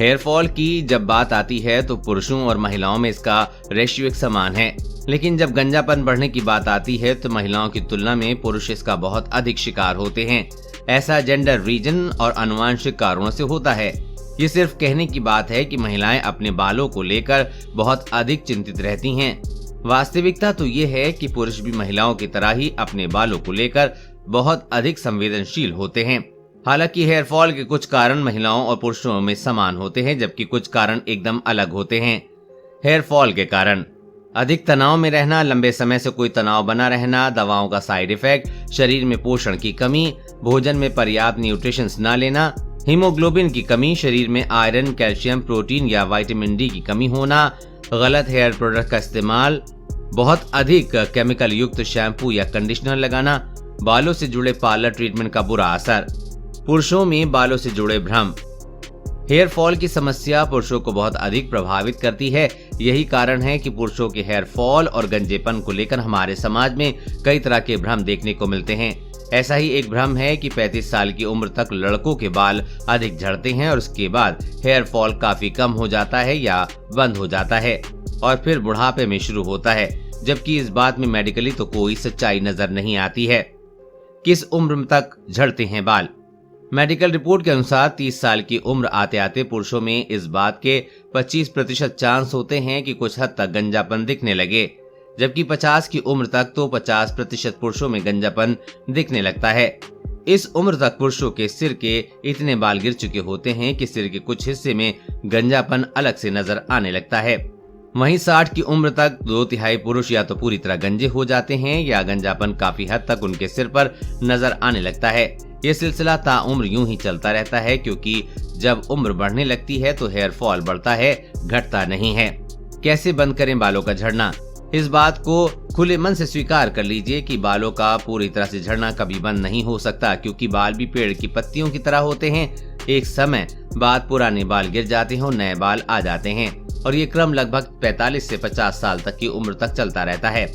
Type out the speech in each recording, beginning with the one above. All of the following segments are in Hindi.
हेयर फॉल की जब बात आती है तो पुरुषों और महिलाओं में इसका रेशियो एक समान है, लेकिन जब गंजापन बढ़ने की बात आती है तो महिलाओं की तुलना में पुरुष इसका बहुत अधिक शिकार होते हैं। ऐसा जेंडर रीजन और आनुवंशिक कारणों से होता है। ये सिर्फ कहने की बात है कि महिलाएं अपने बालों को लेकर बहुत अधिक चिंतित रहती हैं। वास्तविकता तो ये है कि पुरुष भी महिलाओं की तरह ही अपने बालों को लेकर बहुत अधिक संवेदनशील होते हैं। हालांकि हेयर फॉल के कुछ कारण महिलाओं और पुरुषों में समान होते हैं, जबकि कुछ कारण एकदम अलग होते हैं। हेयर फॉल के कारण: अधिक तनाव में रहना, लंबे समय से कोई तनाव बना रहना, दवाओं का साइड इफेक्ट, शरीर में पोषण की कमी, भोजन में पर्याप्त न्यूट्रिशंस न लेना, हीमोग्लोबिन की कमी, शरीर में आयरन, कैल्शियम, प्रोटीन या विटामिन डी की कमी होना, गलत हेयर प्रोडक्ट का इस्तेमाल, बहुत अधिक केमिकल युक्त शैम्पू या कंडीशनर लगाना, बालों से जुड़े पार्लर ट्रीटमेंट का बुरा असर। पुरुषों में बालों से जुड़े भ्रम: हेयर फॉल की समस्या पुरुषों को बहुत अधिक प्रभावित करती है। यही कारण है कि पुरुषों के हेयर फॉल और गंजेपन को लेकर हमारे समाज में कई तरह के भ्रम देखने को मिलते हैं। ऐसा ही एक भ्रम है कि 35 साल की उम्र तक लड़कों के बाल अधिक झड़ते हैं और उसके बाद हेयर फॉल काफी कम हो जाता है या बंद हो जाता है और फिर बुढ़ापे में शुरू होता है, जबकि इस बात में मेडिकली तो कोई सच्चाई नजर नहीं आती है। किस उम्र तक झड़ते हैं बाल? मेडिकल रिपोर्ट के अनुसार 30 साल की उम्र आते आते पुरुषों में इस बात के 25% चांस होते हैं कि कुछ हद तक गंजापन दिखने लगे, जबकि 50 की उम्र तक तो 50% पुरुषों में गंजापन दिखने लगता है। इस उम्र तक पुरुषों के सिर के इतने बाल गिर चुके होते हैं कि सिर के कुछ हिस्से में गंजापन अलग से नजर आने लगता है। वहीं 60 की उम्र तक 2/3 पुरुष या तो पूरी तरह गंजे हो जाते हैं या गंजापन काफी हद तक उनके सिर पर नजर आने लगता है। ये सिलसिला ताउम्र यूं ही चलता रहता है, क्योंकि जब उम्र बढ़ने लगती है तो हेयर फॉल बढ़ता है, घटता नहीं है। कैसे बंद करें बालों का झड़ना? इस बात को खुले मन से स्वीकार कर लीजिए कि बालों का पूरी तरह से झड़ना कभी बंद नहीं हो सकता, क्योंकि बाल भी पेड़ की पत्तियों की तरह होते हैं। एक समय बाद पुराने बाल गिर जाते हैं और नए बाल आ जाते हैं और ये क्रम लगभग 45 से 50 साल तक की उम्र तक चलता रहता है।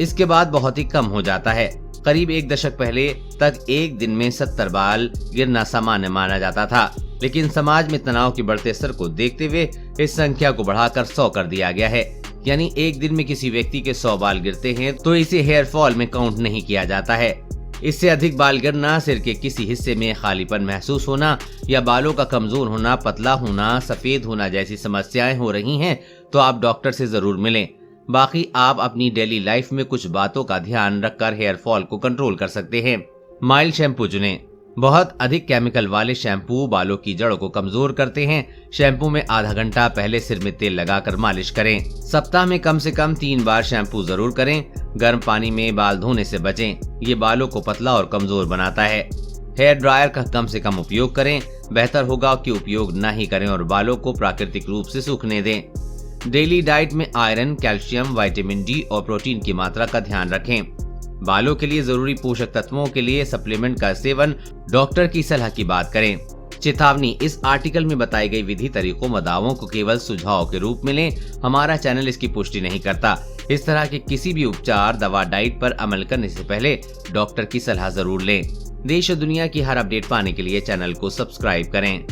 इसके बाद बहुत ही कम हो जाता है। करीब एक दशक पहले तक एक दिन में 70 बाल गिरना सामान्य माना जाता था, लेकिन समाज में तनाव के बढ़ते स्तर को देखते हुए इस संख्या को बढ़ाकर 100 कर दिया गया है। यानी एक दिन में किसी व्यक्ति के 100 बाल गिरते हैं तो इसे हेयर फॉल में काउंट नहीं किया जाता है। इससे अधिक बाल गिरना, सिर के किसी हिस्से में खालीपन महसूस होना या बालों का कमजोर होना, पतला होना, सफेद होना जैसी समस्याएं हो रही हैं तो आप डॉक्टर से जरूर मिलें। बाकी आप अपनी डेली लाइफ में कुछ बातों का ध्यान रखकर हेयर फॉल को कंट्रोल कर सकते हैं। माइल्ड शैम्पू चुनें। बहुत अधिक केमिकल वाले शैम्पू बालों की जड़ों को कमजोर करते हैं। शैम्पू में आधा घंटा पहले सिर में तेल लगाकर मालिश करें। सप्ताह में कम से कम 3 बार शैम्पू जरूर करें। गर्म पानी में बाल धोने से बचें, ये बालों को पतला और कमजोर बनाता है। हेयर ड्रायर का कम से कम उपयोग करें। बेहतर होगा कि उपयोग न ही करें और बालों को प्राकृतिक रूप से सूखने दें। डेली डाइट में आयरन, कैल्शियम, विटामिन डी और प्रोटीन की मात्रा का ध्यान रखें। बालों के लिए जरूरी पोषक तत्वों के लिए सप्लीमेंट का सेवन डॉक्टर की सलाह की बात करें। चेतावनी: इस आर्टिकल में बताई गई विधि, तरीकों व दावों को केवल सुझाव के रूप में लें। हमारा चैनल इसकी पुष्टि नहीं करता। इस तरह के किसी भी उपचार, दवा, डाइट पर अमल करने से पहले डॉक्टर की सलाह जरूर लें। देश और दुनिया की हर अपडेट पाने के लिए चैनल को सब्सक्राइब करें।